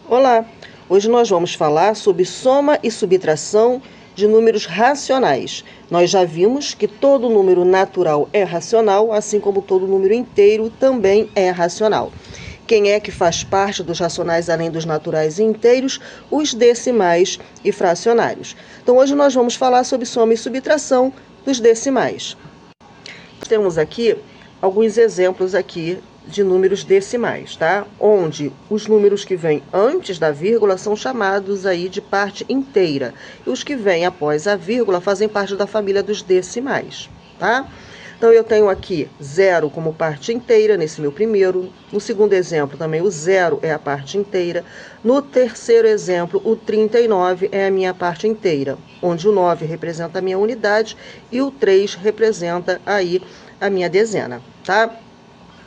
Olá! Hoje nós vamos falar sobre soma e subtração de números racionais. Nós já vimos que todo número natural é racional, assim como todo número inteiro também é racional. Quem é que faz parte dos racionais além dos naturais e inteiros? Os decimais e fracionários. Então hoje nós vamos falar sobre soma e subtração dos decimais. Temos aqui alguns exemplos aqui de números decimais, tá? Onde os números que vêm antes da vírgula são chamados aí de parte inteira. E os que vêm após a vírgula fazem parte da família dos decimais, tá? Então, eu tenho aqui 0 como parte inteira nesse meu primeiro. No segundo exemplo, também o 0 é a parte inteira. No terceiro exemplo, o 39 é a minha parte inteira, onde o 9 representa a minha unidade e o 3 representa aí a minha dezena, tá?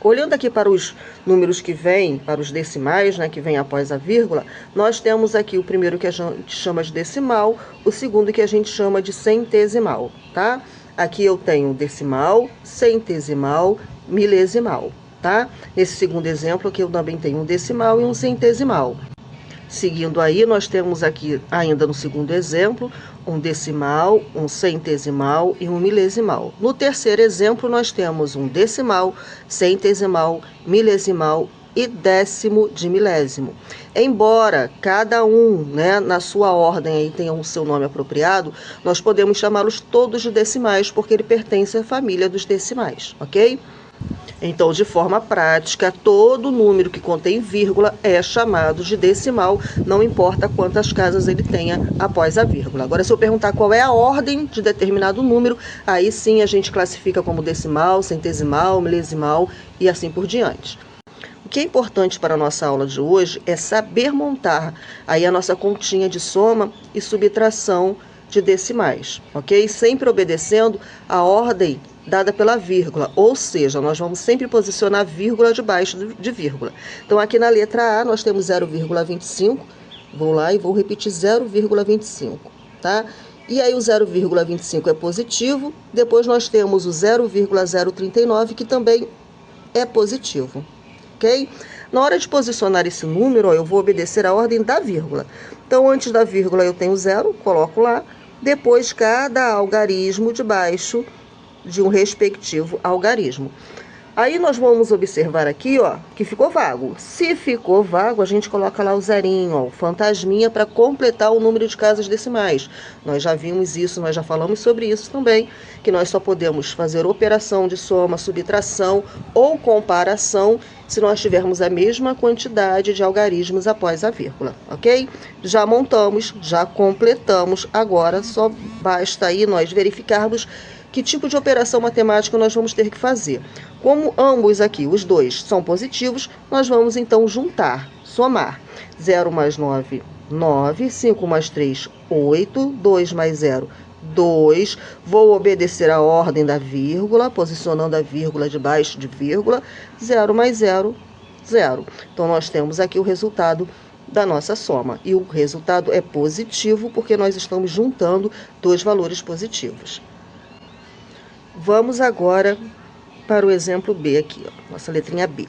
Olhando aqui para os números que vêm, para os decimais, né, que vêm após a vírgula, nós temos aqui o primeiro que a gente chama de decimal, o segundo que a gente chama de centesimal, tá? Aqui eu tenho decimal, centesimal, milesimal, tá? Nesse segundo exemplo aqui eu também tenho um decimal e um centesimal. Seguindo aí, nós temos aqui, ainda no segundo exemplo, um decimal, um centesimal e um milesimal. No terceiro exemplo, nós temos um decimal, centesimal, milesimal e décimo de milésimo. Embora cada um, né, na sua ordem aí tenha o seu nome apropriado, nós podemos chamá-los todos de decimais, porque ele pertence à família dos decimais, ok? Então, de forma prática, todo número que contém vírgula é chamado de decimal, não importa quantas casas ele tenha após a vírgula. Agora, se eu perguntar qual é a ordem de determinado número, aí sim a gente classifica como decimal, centesimal, milesimal e assim por diante. O que é importante para a nossa aula de hoje é saber montar aí a nossa continha de soma e subtração de decimais, ok? Sempre obedecendo a ordem dada pela vírgula, ou seja, nós vamos sempre posicionar vírgula debaixo de vírgula. Então, aqui na letra A, nós temos 0,25, vou lá e vou repetir 0,25, tá? E aí o 0,25 é positivo, depois nós temos o 0,039, que também é positivo, ok? Na hora de posicionar esse número, ó, eu vou obedecer a ordem da vírgula. Então, antes da vírgula eu tenho 0, coloco lá, depois cada algarismo debaixo de um respectivo algarismo. Aí nós vamos observar aqui, ó, que ficou vago. Se ficou vago, a gente coloca lá o zerinho, ó, o fantasminha, para completar o número de casas decimais. Nós já vimos isso, nós já falamos sobre isso também, que nós só podemos fazer operação de soma, subtração ou comparação se nós tivermos a mesma quantidade de algarismos após a vírgula, ok? Já montamos, já completamos, agora só basta aí nós verificarmos que tipo de operação matemática nós vamos ter que fazer. Como ambos aqui, os dois, são positivos, nós vamos então juntar, somar. 0 mais 9, 9, 5 mais 3, 8, 2 mais 0, 2. Vou obedecer a ordem da vírgula, posicionando a vírgula debaixo de vírgula. 0 mais 0, 0. Então, nós temos aqui o resultado da nossa soma. E o resultado é positivo, porque nós estamos juntando dois valores positivos. Vamos agora para o exemplo B aqui, ó, nossa letrinha B.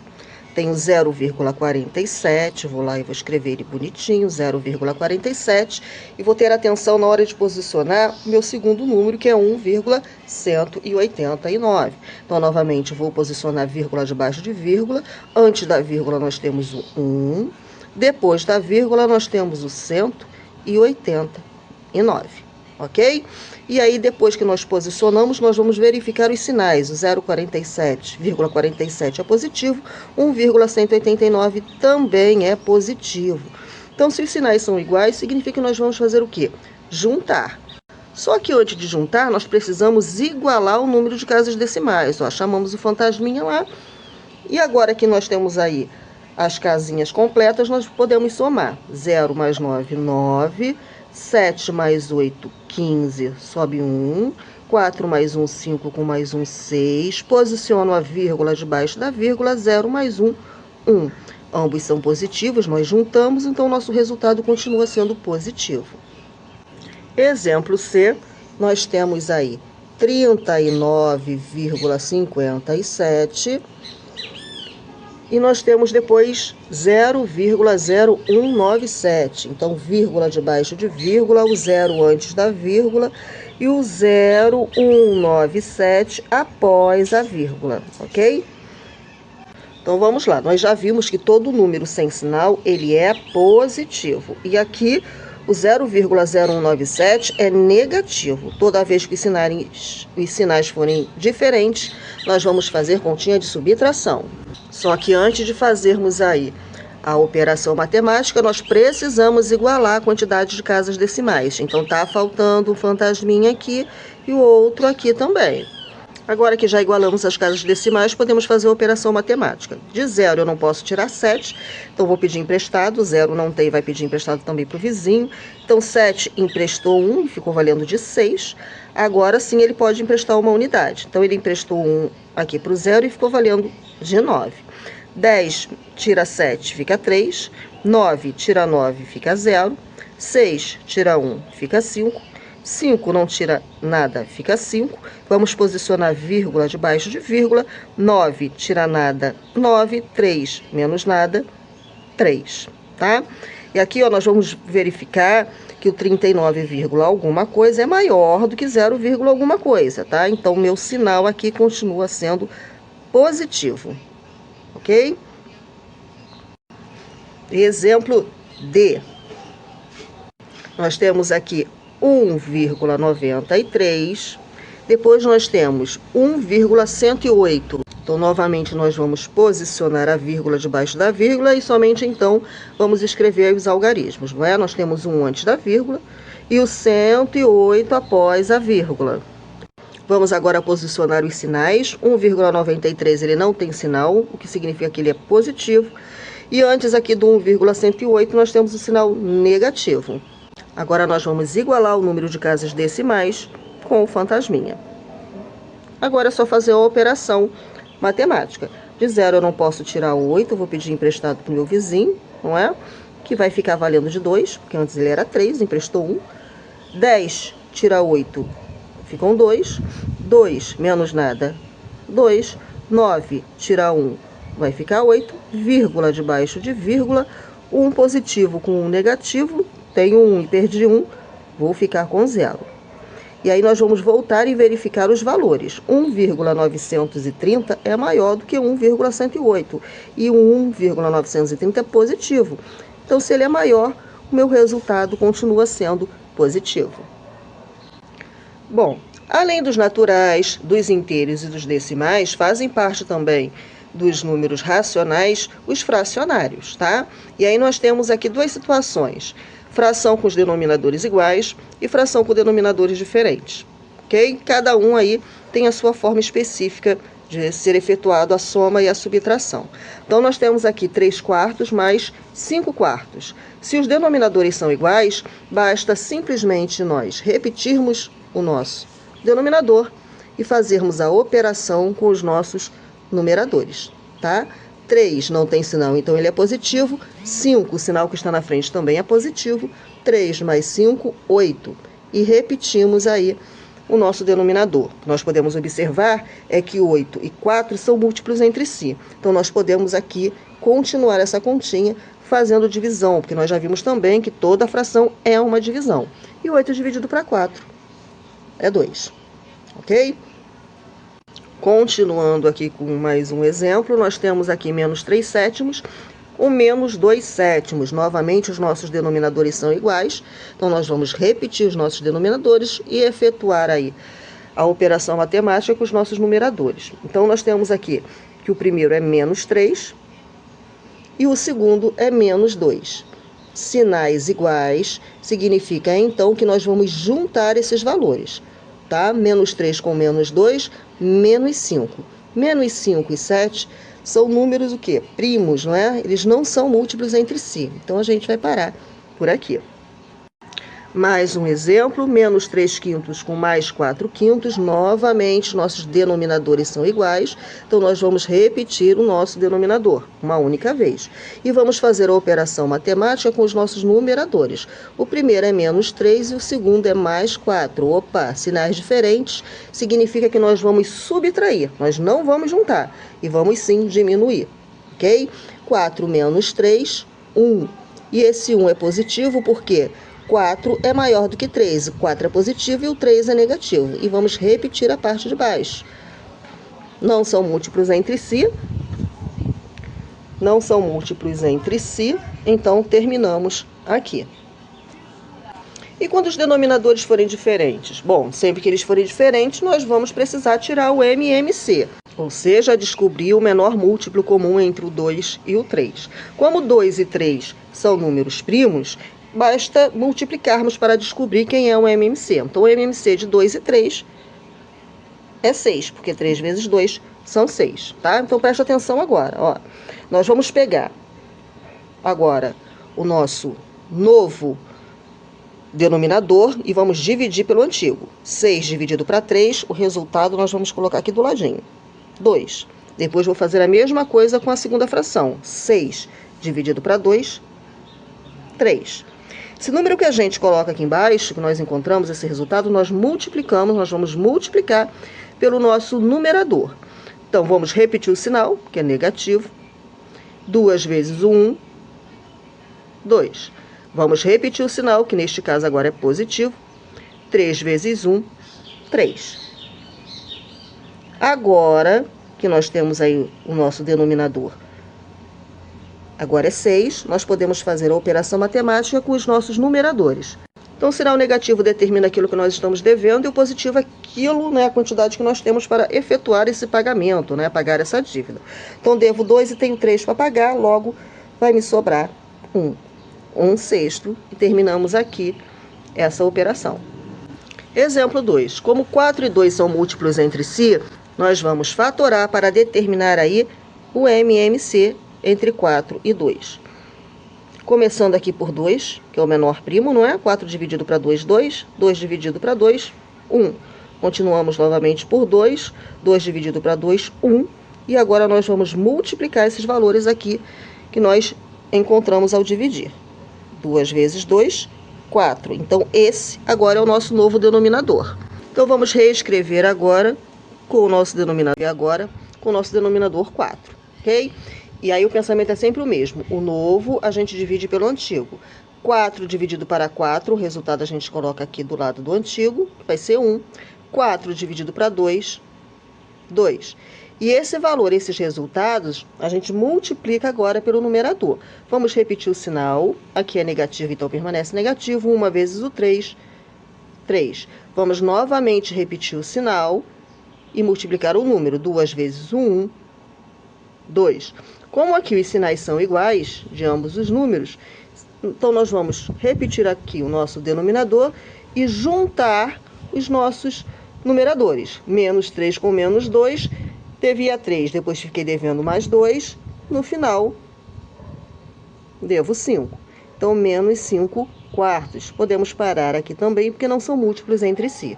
Tenho 0,47, vou lá e vou escrever ele bonitinho, 0,47, e vou ter atenção na hora de posicionar o meu segundo número, que é 1,189. Então, novamente, vou posicionar vírgula debaixo de vírgula. Antes da vírgula, nós temos o 1. Depois da vírgula, nós temos o 189. Ok? E aí, depois que nós posicionamos, nós vamos verificar os sinais. O 0,47 é positivo, 1,189 também é positivo. Então, se os sinais são iguais, significa que nós vamos fazer o quê? Juntar. Só que antes de juntar, nós precisamos igualar o número de casas decimais. Ó, chamamos o fantasminha lá. E agora que nós temos aí as casinhas completas, nós podemos somar. 0 mais 9, 9. 7 mais 8, 15, sobe 1. 4 mais 1, 5, com mais 1, 6. Posiciono a vírgula debaixo da vírgula, 0 mais 1, 1. Ambos são positivos, nós juntamos, então o nosso resultado continua sendo positivo. Exemplo C, nós temos aí 39,57 E nós temos depois 0,0197. Então, vírgula debaixo de vírgula, o zero antes da vírgula e o 0,197 após a vírgula, ok? Então, vamos lá. Nós já vimos que todo número sem sinal, ele é positivo. E aqui, o 0,0197 é negativo. Toda vez que os sinais forem diferentes, nós vamos fazer continha de subtração. Só que antes de fazermos aí a operação matemática, nós precisamos igualar a quantidade de casas decimais. Então, tá faltando um fantasminha aqui e o outro aqui também. Agora que já igualamos as casas decimais, podemos fazer a operação matemática. De 0 eu não posso tirar 7, então vou pedir emprestado. 0 não tem, vai pedir emprestado também para o vizinho. Então, 7 emprestou 1 e ficou valendo de 6. Agora sim ele pode emprestar uma unidade. Então, ele emprestou 1 aqui para o 0 e ficou valendo de 9. 10 tira 7, fica 3. 9 tira 9, fica 0. 6 tira 1, fica 5. 5 não tira nada, fica 5. Vamos posicionar vírgula debaixo de vírgula. 9 tira nada, 9. 3 menos nada, 3, tá? E aqui, ó, nós vamos verificar que o 39, alguma coisa é maior do que 0, alguma coisa, tá? Então, meu sinal aqui continua sendo positivo, ok? Exemplo D. Nós temos aqui 1,93. Depois nós temos 1,108. Então, novamente, nós vamos posicionar a vírgula debaixo da vírgula e somente então vamos escrever os algarismos, não é? Nós temos 1 antes da vírgula e o 108 após a vírgula. Vamos agora posicionar os sinais. 1,93 ele não tem sinal, o que significa que ele é positivo. E antes aqui do 1,108 nós temos o sinal negativo. Agora, nós vamos igualar o número de casas decimais com o fantasminha. Agora, é só fazer a operação matemática. De 0, eu não posso tirar 8, vou pedir emprestado para o meu vizinho, não é? Que vai ficar valendo de 2, porque antes ele era 3, emprestou 1. 10 tira 8, ficam 2. 2 menos nada, 2. 9 tira 1, vai ficar 8. Vírgula debaixo de vírgula, 1 positivo com 1 negativo. Tenho 1 e perdi 1, vou ficar com 0. E aí nós vamos voltar e verificar os valores. 1,930 é maior do que 1,108. E o 1,930 é positivo. Então, se ele é maior, o meu resultado continua sendo positivo. Bom, além dos naturais, dos inteiros e dos decimais, fazem parte também dos números racionais os fracionários, tá? E aí nós temos aqui duas situações. Fração com os denominadores iguais e fração com denominadores diferentes, ok? Cada um aí tem a sua forma específica de ser efetuado a soma e a subtração. Então, nós temos aqui 3/4 mais 5/4. Se os denominadores são iguais, basta simplesmente nós repetirmos o nosso denominador e fazermos a operação com os nossos numeradores, tá? 3 não tem sinal, então ele é positivo. 5, o sinal que está na frente também é positivo. 3 mais 5, 8. E repetimos aí o nosso denominador. Nós podemos observar é que 8 e 4 são múltiplos entre si. Então, nós podemos aqui continuar essa continha fazendo divisão, porque nós já vimos também que toda fração é uma divisão. E 8 dividido para 4 é 2, ok? Continuando aqui com mais um exemplo, nós temos aqui menos 3/7, o menos 2/7. Novamente, os nossos denominadores são iguais, então nós vamos repetir os nossos denominadores e efetuar aí a operação matemática com os nossos numeradores. Então, nós temos aqui que o primeiro é menos 3 e o segundo é menos 2. Sinais iguais significa, então, que nós vamos juntar esses valores, tá? Menos 3 com menos 2, menos 5. Menos 5 e 7 são números o quê? Primos, não é? Eles não são múltiplos entre si. Então, a gente vai parar por aqui. Mais um exemplo, menos 3/5 com mais 4/5. Novamente, nossos denominadores são iguais. Então, nós vamos repetir o nosso denominador uma única vez. E vamos fazer a operação matemática com os nossos numeradores. O primeiro é menos 3 e o segundo é mais 4. Opa, sinais diferentes significa que nós vamos subtrair. Nós não vamos juntar e vamos sim diminuir. ok? 4 menos 3, 1. E esse 1 é positivo porque 4 é maior do que 3. 4 é positivo e o 3 é negativo. E vamos repetir a parte de baixo. Não são múltiplos entre si. Não são múltiplos entre si. Então, terminamos aqui. E quando os denominadores forem diferentes? Bom, sempre que eles forem diferentes, nós vamos precisar tirar o MMC. Ou seja, descobrir o menor múltiplo comum entre o 2 e o 3. Como 2 e 3 são números primos, basta multiplicarmos para descobrir quem é o MMC. Então, o MMC de 2 e 3 é 6, porque 3 vezes 2 são 6, tá? Então, preste atenção agora. Ó. Nós vamos pegar agora o nosso novo denominador e vamos dividir pelo antigo. 6 dividido para 3, o resultado nós vamos colocar aqui do ladinho. 2. Depois vou fazer a mesma coisa com a segunda fração. 6 dividido para 2, 3. Esse número que a gente coloca aqui embaixo, que nós encontramos esse resultado, nós multiplicamos, nós vamos multiplicar pelo nosso numerador. Então, vamos repetir o sinal, que é negativo. 2 vezes o 1, 2. Vamos repetir o sinal, que neste caso agora é positivo. 3 vezes 1, 3. Agora que nós temos aí o nosso denominador, agora é 6, nós podemos fazer a operação matemática com os nossos numeradores. Então, o sinal negativo determina aquilo que nós estamos devendo e o positivo é aquilo, né, a quantidade que nós temos para efetuar esse pagamento, né, pagar essa dívida. Então, devo 2 e tenho 3 para pagar, logo vai me sobrar 1. 1/6, e terminamos aqui essa operação. Exemplo 2. Como 4 e 2 são múltiplos entre si, nós vamos fatorar para determinar aí o MMC entre 4 e 2. Começando aqui por 2, que é o menor primo, não é? 4 dividido para 2, 2. 2 dividido para 2, 1. Continuamos novamente por 2. 2 dividido para 2, 1. E agora nós vamos multiplicar esses valores aqui que nós encontramos ao dividir. 2 vezes 2, 4. Então, esse agora é o nosso novo denominador. Então, vamos reescrever agora com o nosso denominador 4, ok? E aí o pensamento é sempre o mesmo. O novo a gente divide pelo antigo. 4 dividido para 4, o resultado a gente coloca aqui do lado do antigo, vai ser 1. 4 dividido para 2, 2. E esse valor, esses resultados, a gente multiplica agora pelo numerador. Vamos repetir o sinal. Aqui é negativo, então permanece negativo. 1 vezes o 3, 3. Vamos novamente repetir o sinal e multiplicar o número. 2 vezes o 1, 2. Como aqui os sinais são iguais de ambos os números, então nós vamos repetir aqui o nosso denominador e juntar os nossos numeradores. Menos 3 com menos 2... devia 3, depois fiquei devendo mais 2, no final, devo 5. Então, menos 5 quartos. Podemos parar aqui também, porque não são múltiplos entre si,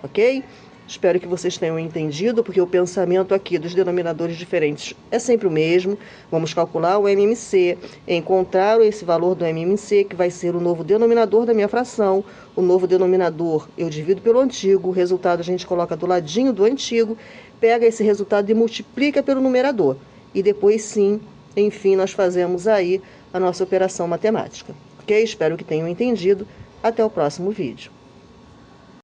ok? Espero que vocês tenham entendido, porque o pensamento aqui dos denominadores diferentes é sempre o mesmo. Vamos calcular o MMC, encontrar esse valor do MMC, que vai ser o novo denominador da minha fração. O novo denominador eu divido pelo antigo, o resultado a gente coloca do ladinho do antigo, pega esse resultado e multiplica pelo numerador. E depois sim, enfim, nós fazemos aí a nossa operação matemática. Ok? Espero que tenham entendido. Até o próximo vídeo.